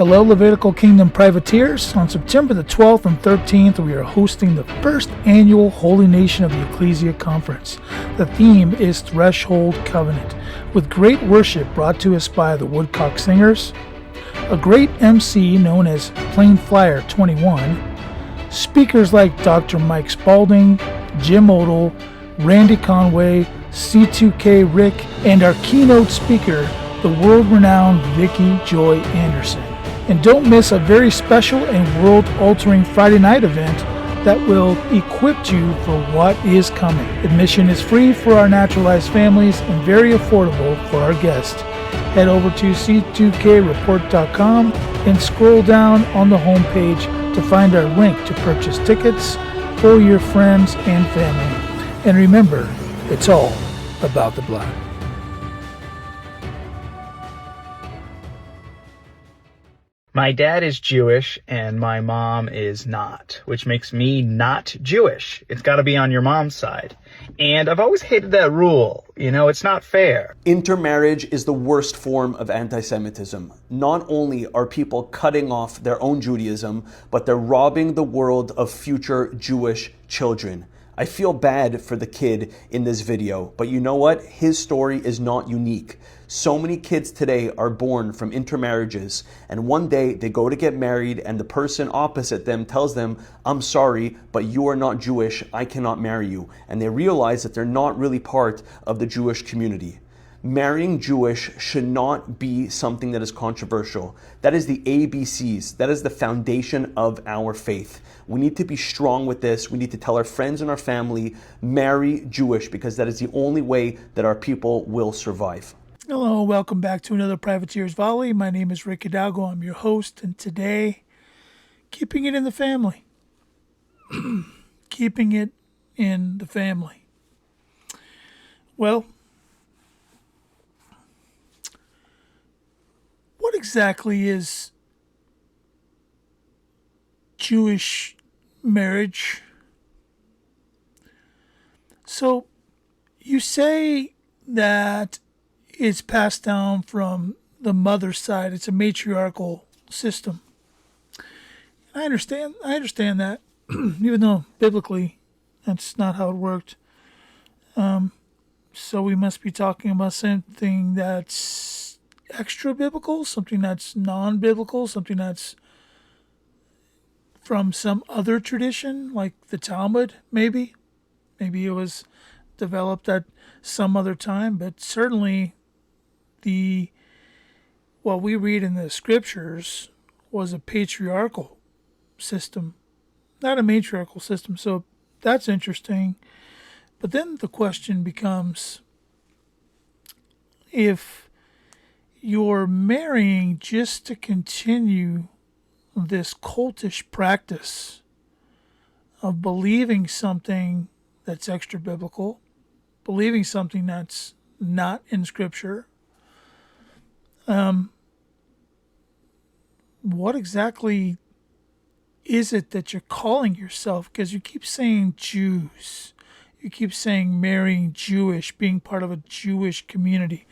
Hello, Levitical Kingdom Privateers. On September the 12th and 13th, we are hosting the first annual Holy Nation of the Ecclesia Conference. The theme is Threshold Covenant, with great worship brought to us by the Woodcock Singers, a great MC known as Plain Flyer 21, speakers like Dr. Mike Spalding, Jim Odell, Randy Conway, C2K Rick, and our keynote speaker, the world-renowned Vicky Joy Anderson. And don't miss a very special and world-altering Friday night event that will equip you for what is coming. Admission is free for our naturalized families and very affordable for our guests. Head over to c2kreport.com and scroll down on the homepage to find our link to purchase tickets for your friends and family. And remember, it's all about the blood. My dad is Jewish and my mom is not, which makes me not Jewish. It's got to be on your mom's side. And I've always hated that rule. You know, it's not fair. Intermarriage is the worst form of anti-Semitism. Not only are people cutting off their own Judaism, but they're robbing the world of future Jewish children. I feel bad for the kid in this video, but you know what? His story is not unique. So many kids today are born from intermarriages, and one day they go to get married and the person opposite them tells them, "I'm sorry, but you are not Jewish, I cannot marry you." And they realize that they're not really part of the Jewish community. Marrying Jewish should not be something that is controversial. That is the ABCs. That is the foundation of our faith. We need to be strong with this. We need to tell our friends and our family, marry Jewish, because that is the only way that our people will survive. Hello, welcome back to another Privateers Volley. My name is Rick Hidalgo. I'm your host, and today, keeping it in the family. Keeping it in the family. Well, what exactly is Jewish marriage? So, you say that it's passed down from the mother's side. It's a matriarchal system. I understand that, even though biblically that's not how it worked. So we must be talking about something that's extra biblical, something that's non-biblical, something that's from some other tradition, like the Talmud, maybe. Maybe it was developed at some other time, but certainly what we read in the scriptures was a patriarchal system, not a matriarchal system. So that's interesting. But then the question becomes, if you're marrying just to continue this cultish practice of believing something that's extra biblical, believing something that's not in scripture, what exactly is it that you're calling yourself? Because you keep saying Jews. You keep saying marrying Jewish, being part of a Jewish community.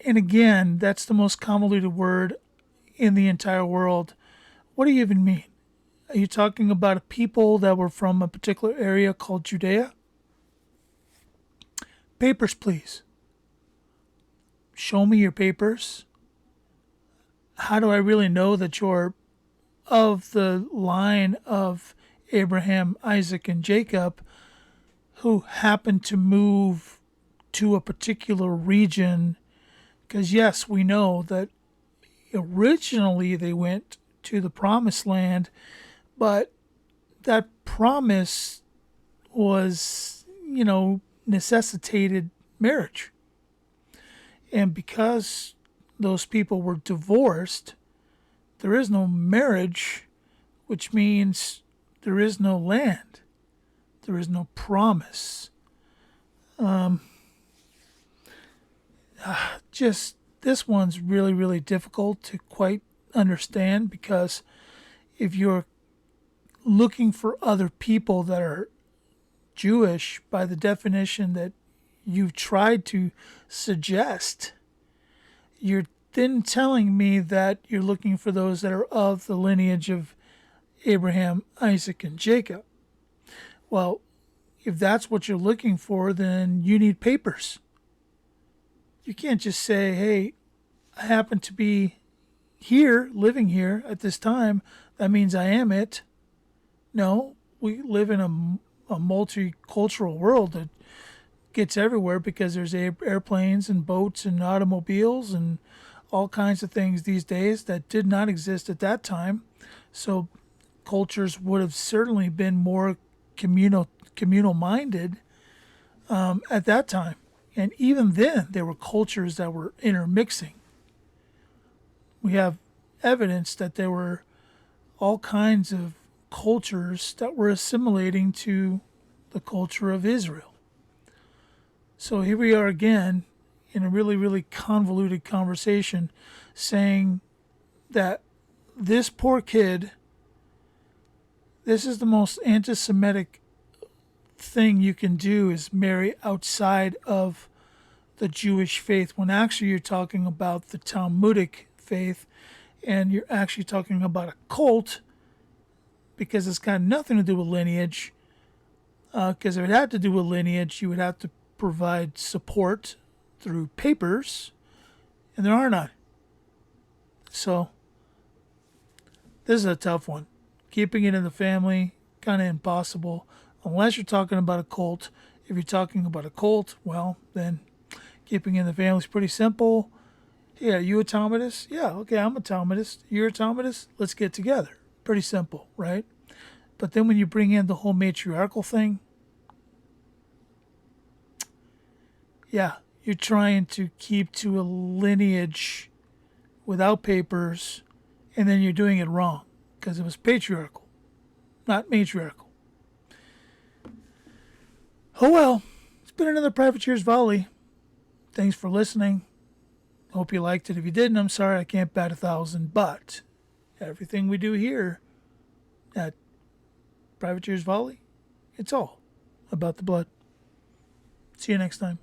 And again, that's the most convoluted word in the entire world. What do you even mean? Are you talking about a people that were from a particular area called Judea? Papers, please. Show me your papers. How do I really know that you're of the line of Abraham, Isaac, and Jacob, who happened to move to a particular region? Because yes, we know that originally they went to the promised land, but that promise was, necessitated marriage. And because those people were divorced, there is no marriage, which means there is no land. There is no promise. Just this one's really, really difficult to quite understand, because if you're looking for other people that are Jewish, by the definition that you've tried to suggest, you're then telling me that you're looking for those that are of the lineage of Abraham, Isaac, and Jacob. Well, if that's what you're looking for, then you need papers. You can't just say, hey, I happen to be here, living here at this time. That means I am it. No, we live in a multicultural world that gets everywhere because there's airplanes and boats and automobiles and all kinds of things these days that did not exist at that time. So cultures would have certainly been more communal minded at that time. And even then, there were cultures that were intermixing. We have evidence that there were all kinds of cultures that were assimilating to the culture of Israel. So here we are again in a really, really convoluted conversation saying that this poor kid, this is the most anti-Semitic thing you can do, is marry outside of the Jewish faith, when actually you're talking about the Talmudic faith, and you're actually talking about a cult, because it's got nothing to do with lineage. Because if it had to do with lineage, you would have to provide support through papers, and there are none. So this is a tough one. Keeping it in the family, kind of impossible, unless you're talking about a cult. If you're talking about a cult, well, then keeping it in the family is pretty simple. Yeah, you a Talmudist? Yeah, okay, I'm a Talmudist. You're a Talmudist? Let's get together. Pretty simple, right? But then when you bring in the whole matriarchal thing, yeah, you're trying to keep to a lineage without papers, and then you're doing it wrong because it was patriarchal, not matriarchal. Oh well, it's been another Privateer's Volley. Thanks for listening. Hope you liked it. If you didn't, I'm sorry I can't bat 1,000, but everything we do here at Privateer's Volley, it's all about the blood. See you next time.